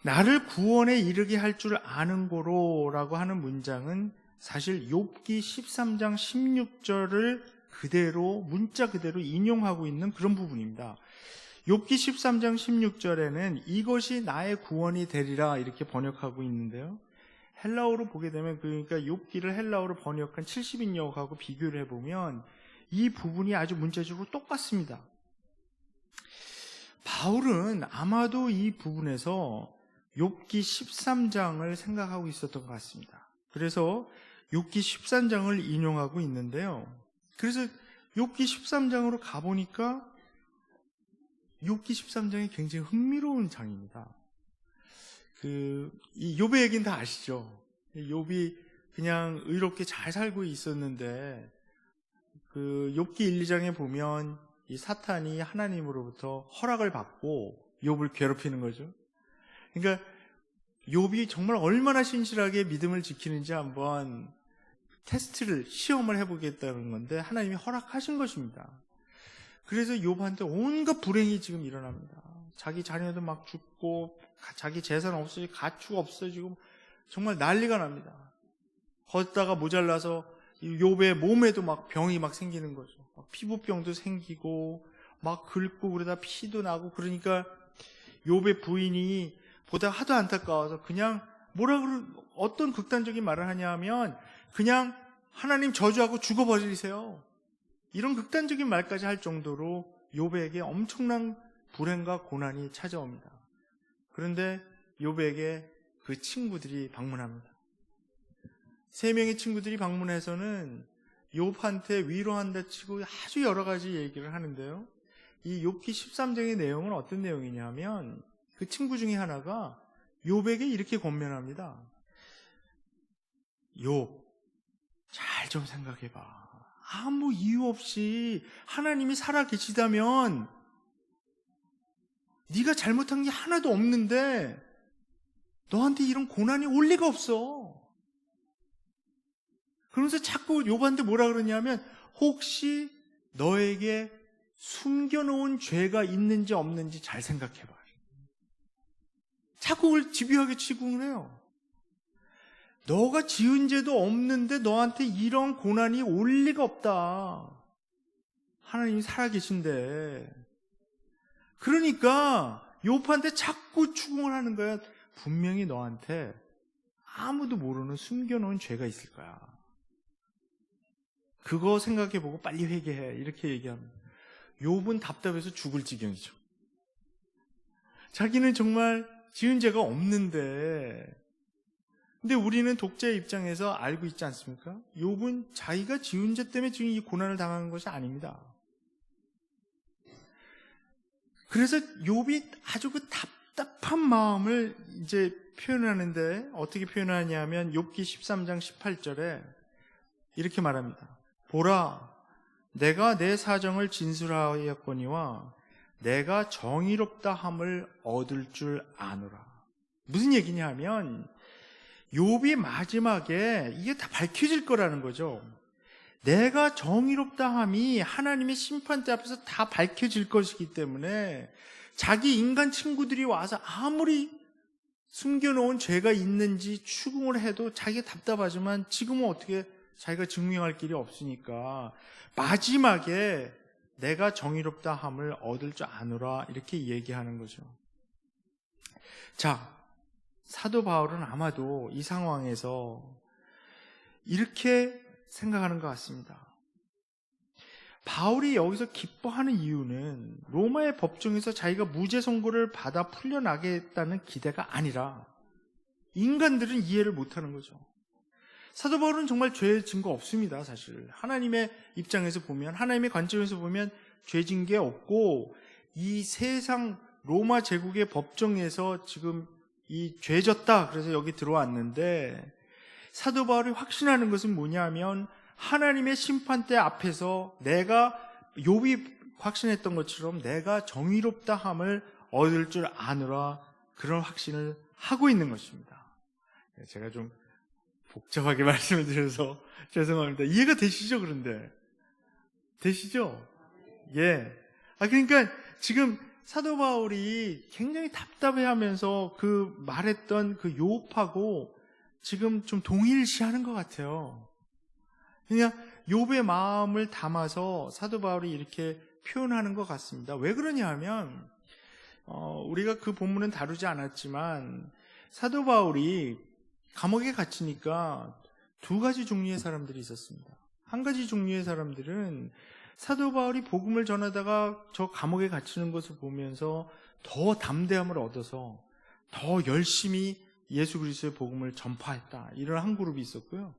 Speaker 1: 나를 구원에 이르게 할 줄 아는 고로라고 하는 문장은 사실 욥기 13장 16절을 그대로 문자 그대로 인용하고 있는 그런 부분입니다. 욥기 13장 16절에는 이것이 나의 구원이 되리라 이렇게 번역하고 있는데요. 헬라어로 보게 되면 그러니까 욥기를 헬라어로 번역한 70인역하고 비교를 해보면 이 부분이 아주 문자적으로 똑같습니다. 바울은 아마도 이 부분에서 욥기 13장을 생각하고 있었던 것 같습니다. 그래서 욥기 13장을 인용하고 있는데요. 그래서 욥기 13장으로 가보니까 욥기 13장이 굉장히 흥미로운 장입니다. 이 욥의 얘기는 다 아시죠? 욥이 그냥 의롭게 잘 살고 있었는데 욥기 1, 2장에 보면 이 사탄이 하나님으로부터 허락을 받고 욥을 괴롭히는 거죠. 그러니까 욥이 정말 얼마나 신실하게 믿음을 지키는지 한번 시험을 해보겠다는 건데 하나님이 허락하신 것입니다. 그래서 욥한테 온갖 불행이 지금 일어납니다. 자기 자녀도 막 죽고 자기 재산 없어지고 가축 없어지고 정말 난리가 납니다. 걷다가 모자라서 욥의 몸에도 막 병이 막 생기는 거죠. 막 피부병도 생기고 막 긁고 그러다 피도 나고 그러니까 욥의 부인이 보다 하도 안타까워서 그냥 어떤 극단적인 말을 하냐면 그냥 하나님 저주하고 죽어버리세요. 이런 극단적인 말까지 할 정도로 욥에게 엄청난 불행과 고난이 찾아옵니다. 그런데 욥에게 그 친구들이 방문합니다. 3명의 친구들이 방문해서는 욥한테 위로한다 치고 아주 여러 가지 얘기를 하는데요. 이 욥기 13장의 내용은 어떤 내용이냐면 그 친구 중에 하나가 욥에게 이렇게 권면합니다. 욥, 잘 좀 생각해봐. 아무 이유 없이 하나님이 살아계시다면 네가 잘못한 게 하나도 없는데 너한테 이런 고난이 올 리가 없어. 그러면서 자꾸 욥한테 뭐라 그러냐면 혹시 너에게 숨겨놓은 죄가 있는지 없는지 잘 생각해봐. 자꾸 그걸 집요하게 치궁을 해요. 너가 지은 죄도 없는데 너한테 이런 고난이 올 리가 없다. 하나님이 살아계신데. 그러니까 욥한테 자꾸 추궁을 하는 거야. 분명히 너한테 아무도 모르는 숨겨놓은 죄가 있을 거야. 그거 생각해보고 빨리 회개해. 이렇게 얘기합니다. 욥은 답답해서 죽을 지경이죠. 자기는 정말 지은 죄가 없는데, 근데 우리는 독자의 입장에서 알고 있지 않습니까? 욥은 자기가 지은 죄 때문에 지금 이 고난을 당하는 것이 아닙니다. 그래서 욥이 아주 그 답답한 마음을 이제 표현하는데 어떻게 표현하냐면 욥기 13장 18절에 이렇게 말합니다. 보라, 내가 내 사정을 진술하였거니와 내가 정의롭다 함을 얻을 줄 아노라. 무슨 얘기냐 하면 욥이 마지막에 이게 다 밝혀질 거라는 거죠. 내가 정의롭다 함이 하나님의 심판대 앞에서 다 밝혀질 것이기 때문에 자기 인간 친구들이 와서 아무리 숨겨놓은 죄가 있는지 추궁을 해도 자기가 답답하지만 지금은 어떻게 자기가 증명할 길이 없으니까 마지막에 내가 정의롭다 함을 얻을 줄 아노라 이렇게 얘기하는 거죠. 자, 사도 바울은 아마도 이 상황에서 이렇게 생각하는 것 같습니다. 바울이 여기서 기뻐하는 이유는 로마의 법정에서 자기가 무죄 선고를 받아 풀려나겠다는 기대가 아니라 인간들은 이해를 못하는 거죠. 사도 바울은 정말 죄 증거 없습니다. 사실 하나님의 입장에서 보면, 하나님의 관점에서 보면 죄진 게 없고 이 세상 로마 제국의 법정에서 지금 이 죄졌다 그래서 여기 들어왔는데, 사도 바울이 확신하는 것은 뭐냐면 하나님의 심판대 앞에서 내가 욥이 확신했던 것처럼 내가 정의롭다 함을 얻을 줄 아노라, 그런 확신을 하고 있는 것입니다. 제가 좀 복잡하게 말씀을 드려서 죄송합니다. 이해가 되시죠? 그런데 되시죠? 예. 그러니까 지금 사도 바울이 굉장히 답답해하면서 그 말했던 그 욥하고 지금 좀 동일시하는 것 같아요. 그냥 욥의 마음을 담아서 사도 바울이 이렇게 표현하는 것 같습니다. 왜 그러냐 하면 우리가 그 본문은 다루지 않았지만 사도 바울이 감옥에 갇히니까 두 가지 종류의 사람들이 있었습니다. 한 가지 종류의 사람들은 사도 바울이 복음을 전하다가 저 감옥에 갇히는 것을 보면서 더 담대함을 얻어서 더 열심히 예수 그리스도의 복음을 전파했다. 이런 한 그룹이 있었고요.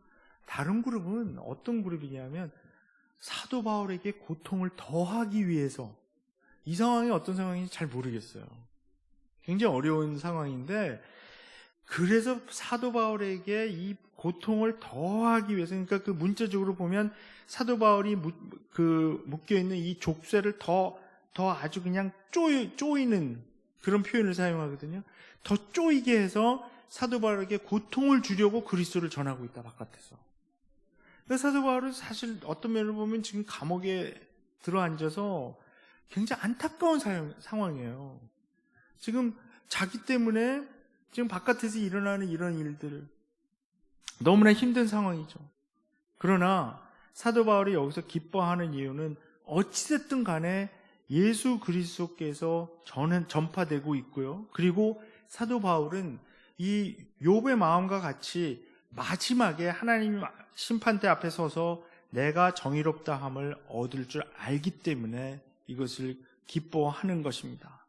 Speaker 1: 다른 그룹은 어떤 그룹이냐면 사도 바울에게 고통을 더하기 위해서, 이 상황이 어떤 상황인지 잘 모르겠어요. 굉장히 어려운 상황인데, 그래서 사도 바울에게 이 고통을 더하기 위해서, 그러니까 그 문자적으로 보면 사도 바울이 묶여있는 이 족쇄를 더 아주 그냥 쪼이는 그런 표현을 사용하거든요. 더 쪼이게 해서 사도 바울에게 고통을 주려고 그리스도를 전하고 있다, 바깥에서. 그러니까 사도 바울은 사실 어떤 면을 보면 지금 감옥에 들어앉아서 굉장히 안타까운 상황이에요. 지금 자기 때문에 지금 바깥에서 일어나는 이런 일들, 너무나 힘든 상황이죠. 그러나 사도 바울이 여기서 기뻐하는 이유는 어찌됐든 간에 예수 그리스도께서 전파되고 있고요. 그리고 사도 바울은 이 욥의 마음과 같이 마지막에 하나님 심판대 앞에 서서 내가 정의롭다 함을 얻을 줄 알기 때문에 이것을 기뻐하는 것입니다.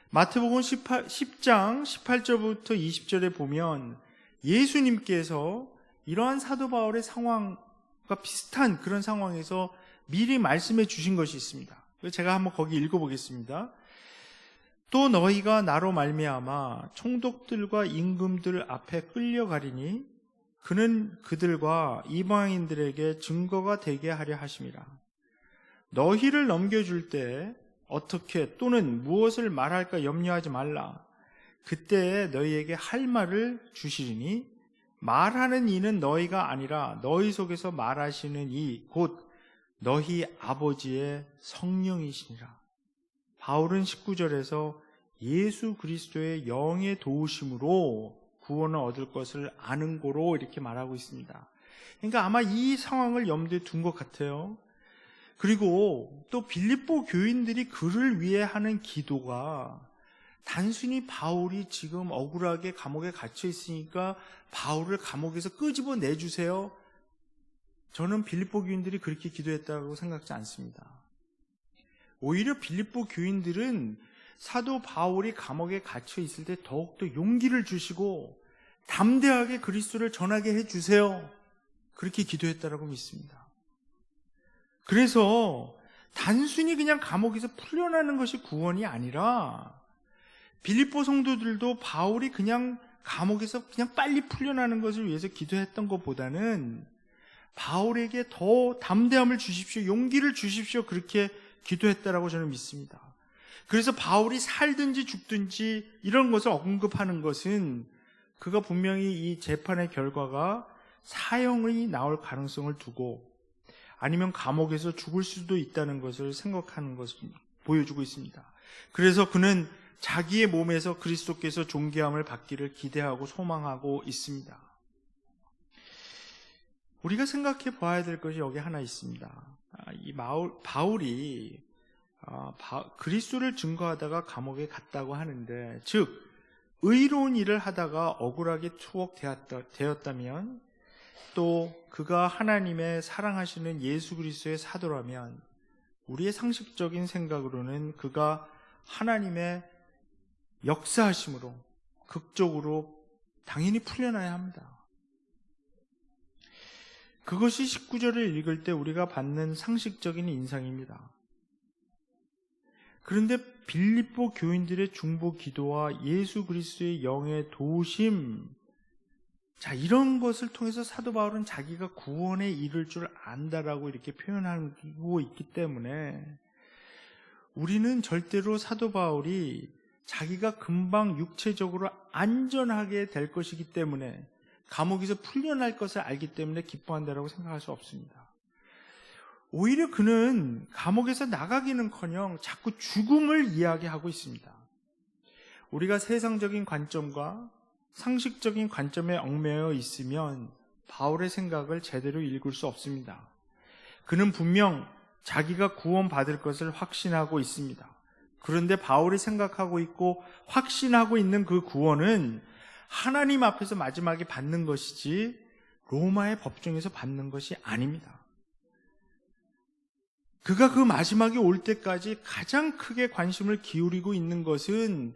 Speaker 1: 마태복음 10장 18절부터 20절에 보면 예수님께서 이러한 사도 바울의 상황과 비슷한 그런 상황에서 미리 말씀해 주신 것이 있습니다. 제가 한번 거기 읽어보겠습니다. 또 너희가 나로 말미암아 총독들과 임금들 앞에 끌려가리니 그는 그들과 이방인들에게 증거가 되게 하려 하심이라. 너희를 넘겨줄 때 어떻게 또는 무엇을 말할까 염려하지 말라. 그때에 너희에게 할 말을 주시리니 말하는 이는 너희가 아니라 너희 속에서 말하시는 이 곧 너희 아버지의 성령이시니라. 바울은 19절에서 예수 그리스도의 영의 도우심으로 구원을 얻을 것을 아는 고로 이렇게 말하고 있습니다. 그러니까 아마 이 상황을 염두에 둔 것 같아요. 그리고 또 빌립보 교인들이 그를 위해 하는 기도가 단순히 바울이 지금 억울하게 감옥에 갇혀 있으니까 바울을 감옥에서 끄집어 내주세요, 저는 빌립보 교인들이 그렇게 기도했다고 생각하지 않습니다. 오히려 빌립보 교인들은 사도 바울이 감옥에 갇혀 있을 때 더욱더 용기를 주시고 담대하게 그리스도를 전하게 해주세요, 그렇게 기도했다라고 믿습니다. 그래서 단순히 그냥 감옥에서 풀려나는 것이 구원이 아니라 빌립보 성도들도 바울이 그냥 감옥에서 그냥 빨리 풀려나는 것을 위해서 기도했던 것보다는 바울에게 더 담대함을 주십시오, 용기를 주십시오, 그렇게 기도했다라고 저는 믿습니다. 그래서 바울이 살든지 죽든지 이런 것을 언급하는 것은 그가 분명히 이 재판의 결과가 사형이 나올 가능성을 두고 아니면 감옥에서 죽을 수도 있다는 것을 생각하는 것을 보여주고 있습니다. 그래서 그는 자기의 몸에서 그리스도께서 존귀함을 받기를 기대하고 소망하고 있습니다. 우리가 생각해 봐야 될 것이 여기 하나 있습니다. 이 바울이 그리스도를 증거하다가 감옥에 갔다고 하는데, 즉 의로운 일을 하다가 억울하게 투옥되었다면, 또 그가 하나님의 사랑하시는 예수 그리스도의 사도라면 우리의 상식적인 생각으로는 그가 하나님의 역사하심으로 극적으로 당연히 풀려나야 합니다. 그것이 19절을 읽을 때 우리가 받는 상식적인 인상입니다. 그런데 빌립보 교인들의 중보 기도와 예수 그리스도의 영의 도우심, 이런 것을 통해서 사도 바울은 자기가 구원에 이를 줄 안다라고 이렇게 표현하고 있기 때문에 우리는 절대로 사도 바울이 자기가 금방 육체적으로 안전하게 될 것이기 때문에, 감옥에서 풀려날 것을 알기 때문에 기뻐한다라고 생각할 수 없습니다. 오히려 그는 감옥에서 나가기는커녕 자꾸 죽음을 이야기하고 있습니다. 우리가 세상적인 관점과 상식적인 관점에 얽매여 있으면 바울의 생각을 제대로 읽을 수 없습니다. 그는 분명 자기가 구원받을 것을 확신하고 있습니다. 그런데 바울이 생각하고 있고 확신하고 있는 그 구원은 하나님 앞에서 마지막에 받는 것이지 로마의 법정에서 받는 것이 아닙니다. 그가 그 마지막에 올 때까지 가장 크게 관심을 기울이고 있는 것은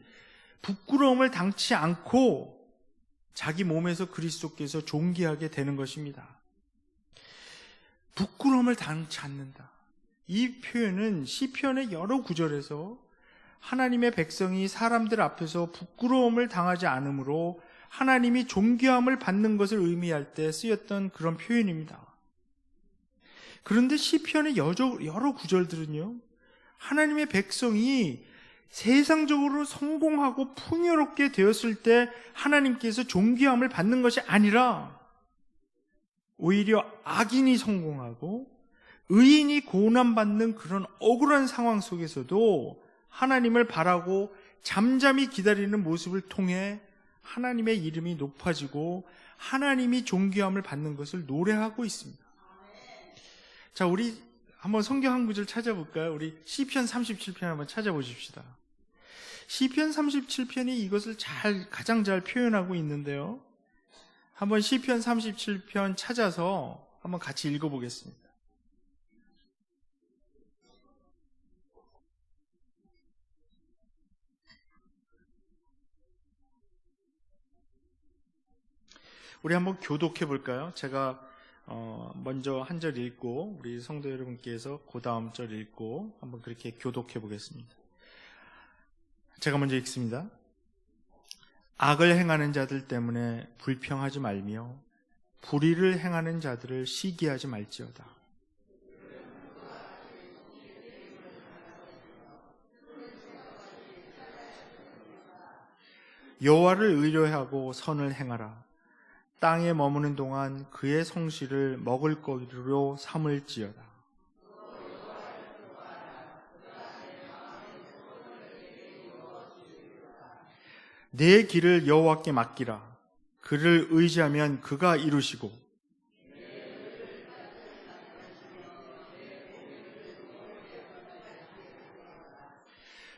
Speaker 1: 부끄러움을 당치 않고 자기 몸에서 그리스도께서 존귀하게 되는 것입니다. 부끄러움을 당치 않는다. 이 표현은 시편의 여러 구절에서 하나님의 백성이 사람들 앞에서 부끄러움을 당하지 않으므로 하나님이 존귀함을 받는 것을 의미할 때 쓰였던 그런 표현입니다. 그런데 시편의 여러 구절들은요, 하나님의 백성이 세상적으로 성공하고 풍요롭게 되었을 때 하나님께서 존귀함을 받는 것이 아니라 오히려 악인이 성공하고 의인이 고난받는 그런 억울한 상황 속에서도 하나님을 바라고 잠잠히 기다리는 모습을 통해 하나님의 이름이 높아지고 하나님이 존귀함을 받는 것을 노래하고 있습니다. 자, 우리 한번 성경 한 구절 찾아볼까요? 우리 시편 37편 한번 찾아보십시다. 시편 37편이 이것을 가장 잘 표현하고 있는데요. 한번 시편 37편 찾아서 한번 같이 읽어보겠습니다. 우리 한번 교독해 볼까요? 제가 먼저 한 절 읽고 우리 성도 여러분께서 그 다음 절 읽고 한번 그렇게 교독해 보겠습니다. 제가 먼저 읽습니다. 악을 행하는 자들 때문에 불평하지 말며 불의를 행하는 자들을 시기하지 말지어다. 여호와를 의뢰하고 선을 행하라. 땅에 머무는 동안 그의 성실을 먹을거리로 삼을지어다. 내 길을 여호와께 맡기라. 그를 의지하면 그가 이루시고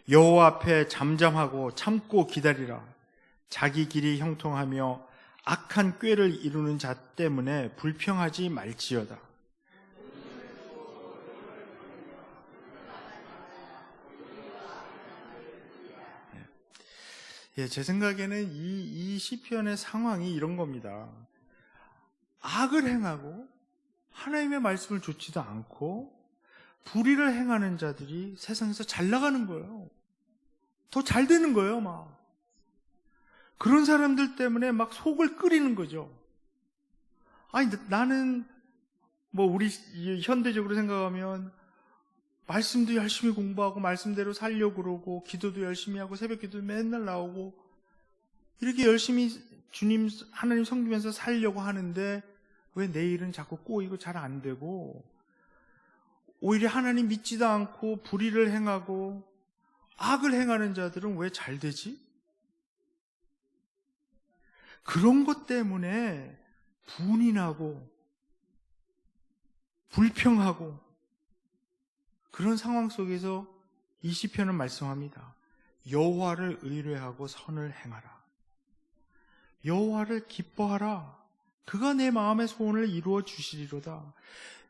Speaker 1: 여호와 앞에 잠잠하고 참고 기다리라. 자기 길이 형통하며 악한 꾀를 이루는 자 때문에 불평하지 말지어다. 제 생각에는 이 시편의 상황이 이런 겁니다. 악을 행하고 하나님의 말씀을 좇지도 않고 불의를 행하는 자들이 세상에서 잘 나가는 거예요. 더 잘 되는 거예요, 막. 그런 사람들 때문에 막 속을 끓이는 거죠. 아니, 나는 우리 현대적으로 생각하면 말씀도 열심히 공부하고 말씀대로 살려고 그러고 기도도 열심히 하고 새벽기도 맨날 나오고 이렇게 열심히 주님 하나님 섬기면서 살려고 하는데 왜 내 일은 자꾸 꼬이고 잘 안 되고 오히려 하나님 믿지도 않고 불의를 행하고 악을 행하는 자들은 왜 잘 되지? 그런 것 때문에 분이 나고 불평하고 그런 상황 속에서 이 시편은 말씀합니다. 여호와를 의뢰하고 선을 행하라. 여호와를 기뻐하라. 그가 내 마음의 소원을 이루어 주시리로다.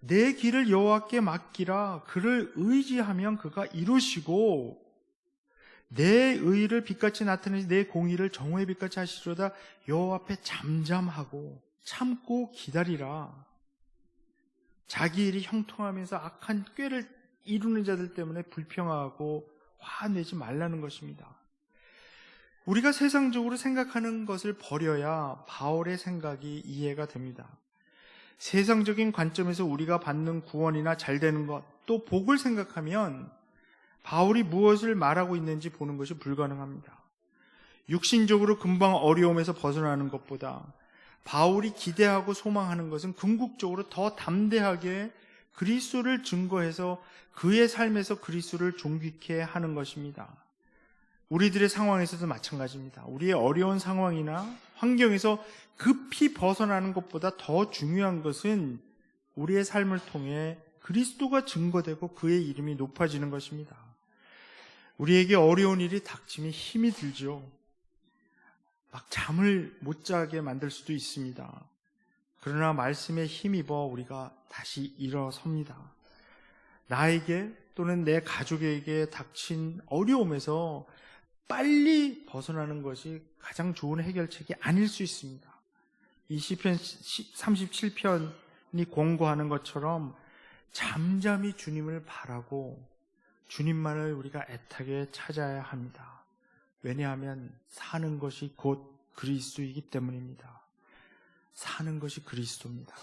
Speaker 1: 내 길을 여호와께 맡기라. 그를 의지하면 그가 이루시고 내 의를 빛같이 나타내시 내 공의를 정오의 빛같이 하시리로다. 여호와 앞에 잠잠하고 참고 기다리라. 자기 일이 형통하면서 악한 꾀를 이루는 자들 때문에 불평하고 화내지 말라는 것입니다. 우리가 세상적으로 생각하는 것을 버려야 바울의 생각이 이해가 됩니다. 세상적인 관점에서 우리가 받는 구원이나 잘 되는 것, 또 복을 생각하면 바울이 무엇을 말하고 있는지 보는 것이 불가능합니다. 육신적으로 금방 어려움에서 벗어나는 것보다 바울이 기대하고 소망하는 것은 궁극적으로 더 담대하게 그리스도를 증거해서 그의 삶에서 그리스도를 존귀케 하는 것입니다. 우리들의 상황에서도 마찬가지입니다. 우리의 어려운 상황이나 환경에서 급히 벗어나는 것보다 더 중요한 것은 우리의 삶을 통해 그리스도가 증거되고 그의 이름이 높아지는 것입니다. 우리에게 어려운 일이 닥치면 힘이 들죠. 막 잠을 못 자게 만들 수도 있습니다. 그러나 말씀에 힘입어 우리가 다시 일어섭니다. 나에게 또는 내 가족에게 닥친 어려움에서 빨리 벗어나는 것이 가장 좋은 해결책이 아닐 수 있습니다. 이 시편 37편이 권고하는 것처럼 잠잠히 주님을 바라고 주님만을 우리가 애타게 찾아야 합니다. 왜냐하면 사는 것이 곧 그리스도이기 때문입니다. 사는 것이 그리스도입니다.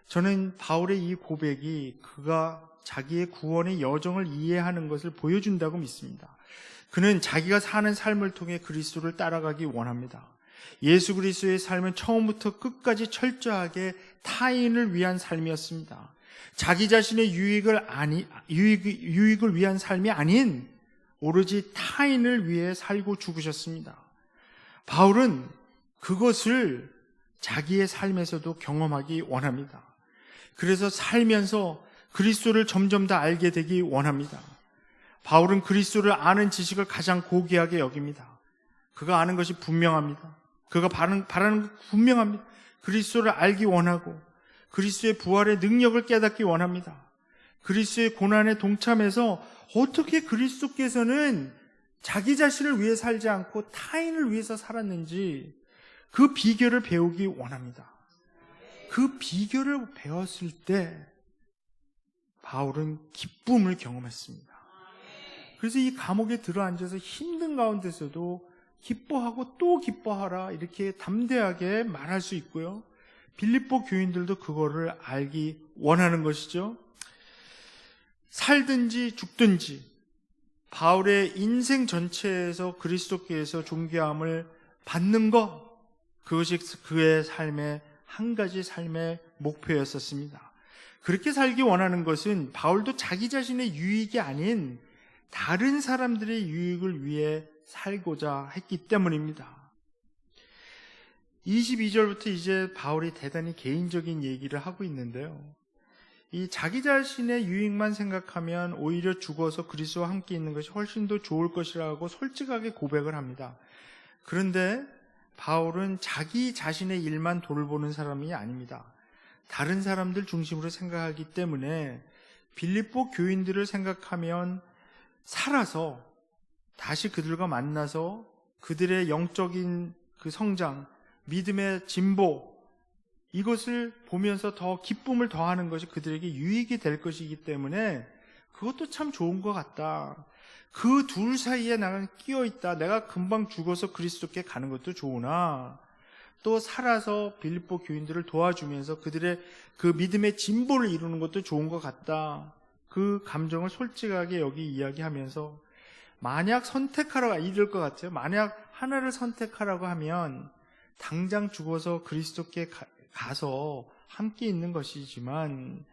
Speaker 1: 저는 바울의 이 고백이 그가 자기의 구원의 여정을 이해하는 것을 보여준다고 믿습니다. 그는 자기가 사는 삶을 통해 그리스도를 따라가기 원합니다. 예수 그리스도의 삶은 처음부터 끝까지 철저하게 타인을 위한 삶이었습니다. 자기 자신의 유익을 위한 삶이 아닌 오로지 타인을 위해 살고 죽으셨습니다. 바울은 그것을 자기의 삶에서도 경험하기 원합니다. 그래서 살면서 그리스도를 점점 더 알게 되기 원합니다. 바울은 그리스도를 아는 지식을 가장 고귀하게 여깁니다. 그가 아는 것이 분명합니다. 그가 바라는 것 분명합니다. 그리스도를 알기 원하고 그리스도의 부활의 능력을 깨닫기 원합니다. 그리스도의 고난에 동참해서 어떻게 그리스도께서는 자기 자신을 위해 살지 않고 타인을 위해서 살았는지 그 비결을 배우기 원합니다. 그 비결을 배웠을 때 바울은 기쁨을 경험했습니다. 그래서 이 감옥에 들어앉아서 힘든 가운데서도 기뻐하고 또 기뻐하라 이렇게 담대하게 말할 수 있고요. 빌립보 교인들도 그거를 알기 원하는 것이죠. 살든지 죽든지 바울의 인생 전체에서 그리스도께서 존귀함을 받는 것, 그것이 그의 삶의 한 가지 삶의 목표였었습니다. 그렇게 살기 원하는 것은 바울도 자기 자신의 유익이 아닌 다른 사람들의 유익을 위해 살고자 했기 때문입니다. 22절부터 이제 바울이 대단히 개인적인 얘기를 하고 있는데요. 이 자기 자신의 유익만 생각하면 오히려 죽어서 그리스도와 함께 있는 것이 훨씬 더 좋을 것이라고 솔직하게 고백을 합니다. 그런데 바울은 자기 자신의 일만 돌보는 사람이 아닙니다. 다른 사람들 중심으로 생각하기 때문에 빌립보 교인들을 생각하면 살아서 다시 그들과 만나서 그들의 영적인 그 성장, 믿음의 진보, 이것을 보면서 더 기쁨을 더하는 것이 그들에게 유익이 될 것이기 때문에 그것도 참 좋은 것 같다. 그 둘 사이에 나는 끼어 있다. 내가 금방 죽어서 그리스도께 가는 것도 좋으나 또 살아서 빌립보 교인들을 도와주면서 그들의 그 믿음의 진보를 이루는 것도 좋은 것 같다. 그 감정을 솔직하게 여기 이야기하면서 만약 선택하라고 이럴 것 같아요. 만약 하나를 선택하라고 하면 당장 죽어서 그리스도께 가서 함께 있는 것이지만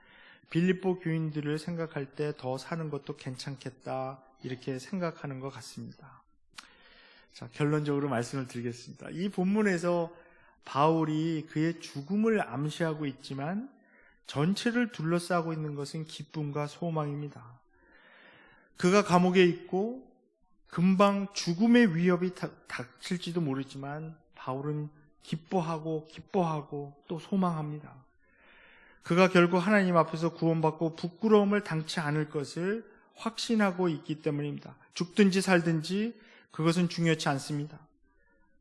Speaker 1: 빌립보 교인들을 생각할 때 더 사는 것도 괜찮겠다 이렇게 생각하는 것 같습니다. 자, 결론적으로 말씀을 드리겠습니다. 이 본문에서 바울이 그의 죽음을 암시하고 있지만 전체를 둘러싸고 있는 것은 기쁨과 소망입니다. 그가 감옥에 있고 금방 죽음의 위협이 닥칠지도 모르지만 바울은 기뻐하고 또 소망합니다. 그가 결국 하나님 앞에서 구원받고 부끄러움을 당치 않을 것을 확신하고 있기 때문입니다. 죽든지 살든지 그것은 중요치 않습니다.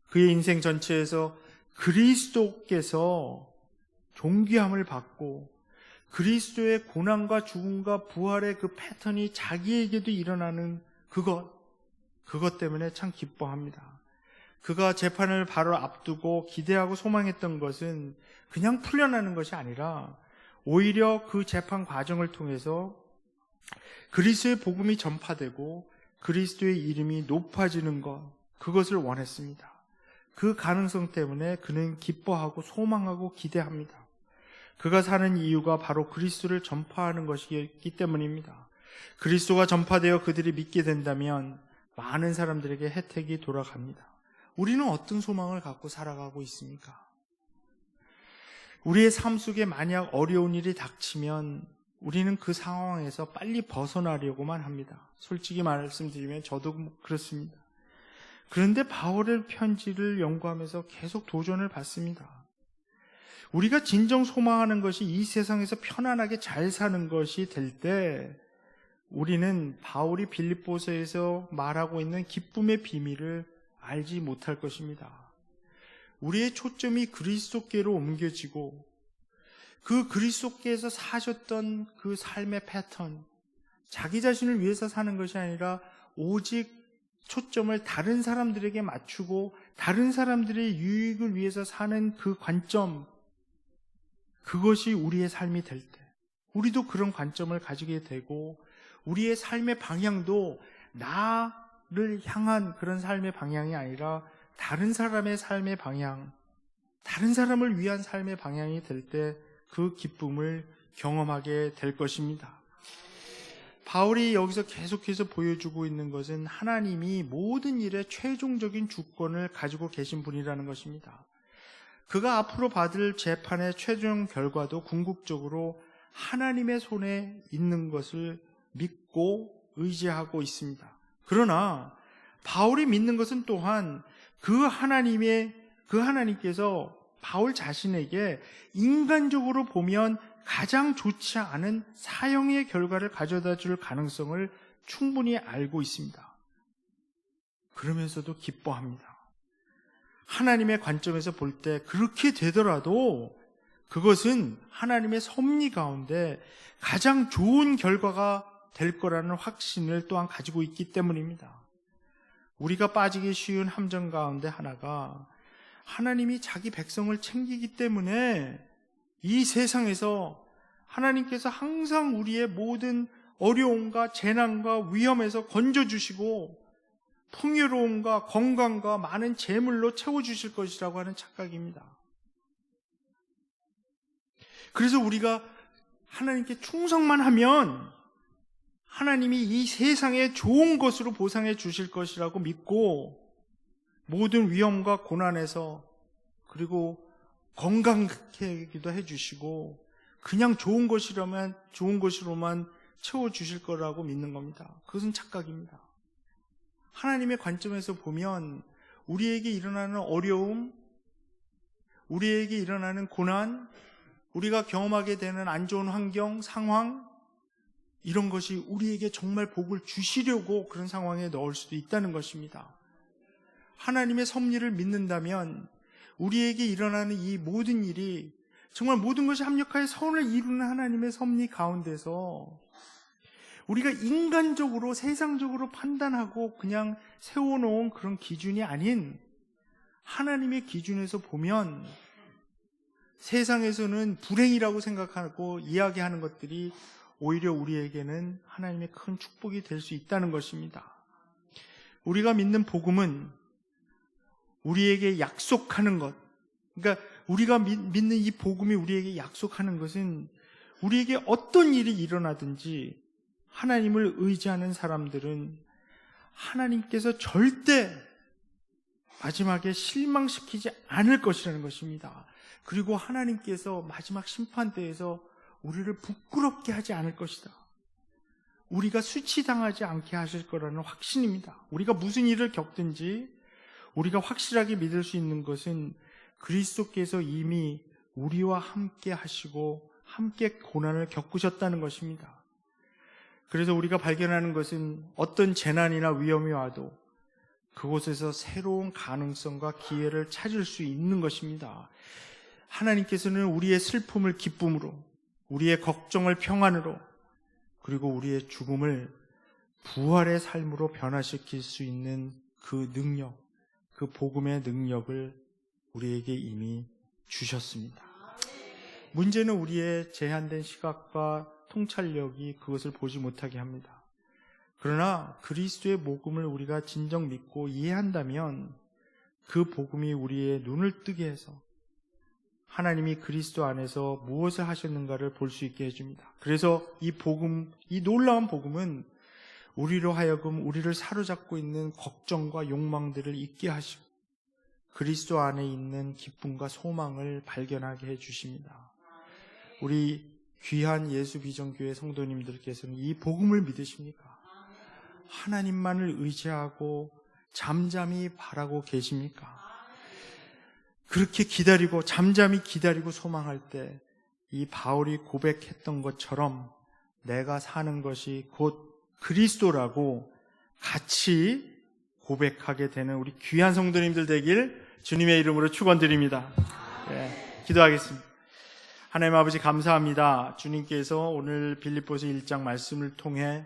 Speaker 1: 그의 인생 전체에서 그리스도께서 존귀함을 받고 그리스도의 고난과 죽음과 부활의 그 패턴이 자기에게도 일어나는 그것 때문에 참 기뻐합니다. 그가 재판을 바로 앞두고 기대하고 소망했던 것은 그냥 풀려나는 것이 아니라 오히려 그 재판 과정을 통해서 그리스도의 복음이 전파되고 그리스도의 이름이 높아지는 그것을 원했습니다. 그 가능성 때문에 그는 기뻐하고 소망하고 기대합니다. 그가 사는 이유가 바로 그리스도를 전파하는 것이기 때문입니다. 그리스도가 전파되어 그들이 믿게 된다면 많은 사람들에게 혜택이 돌아갑니다. 우리는 어떤 소망을 갖고 살아가고 있습니까? 우리의 삶 속에 만약 어려운 일이 닥치면 우리는 그 상황에서 빨리 벗어나려고만 합니다. 솔직히 말씀드리면 저도 그렇습니다. 그런데 바울의 편지를 연구하면서 계속 도전을 받습니다. 우리가 진정 소망하는 것이 이 세상에서 편안하게 잘 사는 것이 될 때 우리는 바울이 빌립보서에서 말하고 있는 기쁨의 비밀을 알지 못할 것입니다. 우리의 초점이 그리스도께로 옮겨지고 그 그리스도께서 사셨던 그 삶의 패턴, 자기 자신을 위해서 사는 것이 아니라 오직 초점을 다른 사람들에게 맞추고 다른 사람들의 유익을 위해서 사는 그 관점, 그것이 우리의 삶이 될 때 우리도 그런 관점을 가지게 되고 우리의 삶의 방향도 나를 향한 그런 삶의 방향이 아니라 다른 사람의 삶의 방향, 다른 사람을 위한 삶의 방향이 될 때 그 기쁨을 경험하게 될 것입니다. 바울이 여기서 계속해서 보여주고 있는 것은 하나님이 모든 일에 최종적인 주권을 가지고 계신 분이라는 것입니다. 그가 앞으로 받을 재판의 최종 결과도 궁극적으로 하나님의 손에 있는 것을 믿고 의지하고 있습니다. 그러나 바울이 믿는 것은 또한 그 하나님께서 바울 자신에게 인간적으로 보면 가장 좋지 않은 사형의 결과를 가져다 줄 가능성을 충분히 알고 있습니다. 그러면서도 기뻐합니다. 하나님의 관점에서 볼 때 그렇게 되더라도 그것은 하나님의 섭리 가운데 가장 좋은 결과가 될 거라는 확신을 또한 가지고 있기 때문입니다. 우리가 빠지기 쉬운 함정 가운데 하나가 하나님이 자기 백성을 챙기기 때문에 이 세상에서 하나님께서 항상 우리의 모든 어려움과 재난과 위험에서 건져주시고 풍요로움과 건강과 많은 재물로 채워주실 것이라고 하는 착각입니다. 그래서 우리가 하나님께 충성만 하면 하나님이 이 세상에 좋은 것으로 보상해 주실 것이라고 믿고 모든 위험과 고난에서 그리고 건강하게도 해주시고 그냥 좋은 것으로만 채워주실 거라고 믿는 겁니다. 그것은 착각입니다. 하나님의 관점에서 보면 우리에게 일어나는 어려움, 우리에게 일어나는 고난, 우리가 경험하게 되는 안 좋은 환경, 상황, 이런 것이 우리에게 정말 복을 주시려고 그런 상황에 넣을 수도 있다는 것입니다. 하나님의 섭리를 믿는다면 우리에게 일어나는 이 모든 일이 정말 모든 것이 합력하여 선을 이루는 하나님의 섭리 가운데서 우리가 인간적으로 세상적으로 판단하고 그냥 세워놓은 그런 기준이 아닌 하나님의 기준에서 보면 세상에서는 불행이라고 생각하고 이야기하는 것들이 오히려 우리에게는 하나님의 큰 축복이 될 수 있다는 것입니다. 우리가 믿는 복음은 우리에게 약속하는 것, 그러니까 우리가 믿는 이 복음이 우리에게 약속하는 것은 우리에게 어떤 일이 일어나든지 하나님을 의지하는 사람들은 하나님께서 절대 마지막에 실망시키지 않을 것이라는 것입니다. 그리고 하나님께서 마지막 심판대에서 우리를 부끄럽게 하지 않을 것이다. 우리가 수치당하지 않게 하실 거라는 확신입니다. 우리가 무슨 일을 겪든지 우리가 확실하게 믿을 수 있는 것은 그리스도께서 이미 우리와 함께 하시고 함께 고난을 겪으셨다는 것입니다. 그래서 우리가 발견하는 것은 어떤 재난이나 위험이 와도 그곳에서 새로운 가능성과 기회를 찾을 수 있는 것입니다. 하나님께서는 우리의 슬픔을 기쁨으로, 우리의 걱정을 평안으로, 그리고 우리의 죽음을 부활의 삶으로 변화시킬 수 있는 그 능력, 그 복음의 능력을 우리에게 이미 주셨습니다. 문제는 우리의 제한된 시각과 통찰력이 그것을 보지 못하게 합니다. 그러나 그리스도의 복음을 우리가 진정 믿고 이해한다면 그 복음이 우리의 눈을 뜨게 해서 하나님이 그리스도 안에서 무엇을 하셨는가를 볼 수 있게 해줍니다. 그래서 이 복음, 이 놀라운 복음은 우리로 하여금 우리를 사로잡고 있는 걱정과 욕망들을 잊게 하시고 그리스도 안에 있는 기쁨과 소망을 발견하게 해주십니다. 우리 귀한 예수비전교회 성도님들께서는 이 복음을 믿으십니까? 하나님만을 의지하고 잠잠히 바라고 계십니까? 그렇게 기다리고 잠잠히 기다리고 소망할 때 이 바울이 고백했던 것처럼 내가 사는 것이 곧 그리스도라고 같이 고백하게 되는 우리 귀한 성도님들 되길 주님의 이름으로 축원드립니다. 네, 기도하겠습니다. 하나님 아버지 감사합니다. 주님께서 오늘 빌립보서 1장 말씀을 통해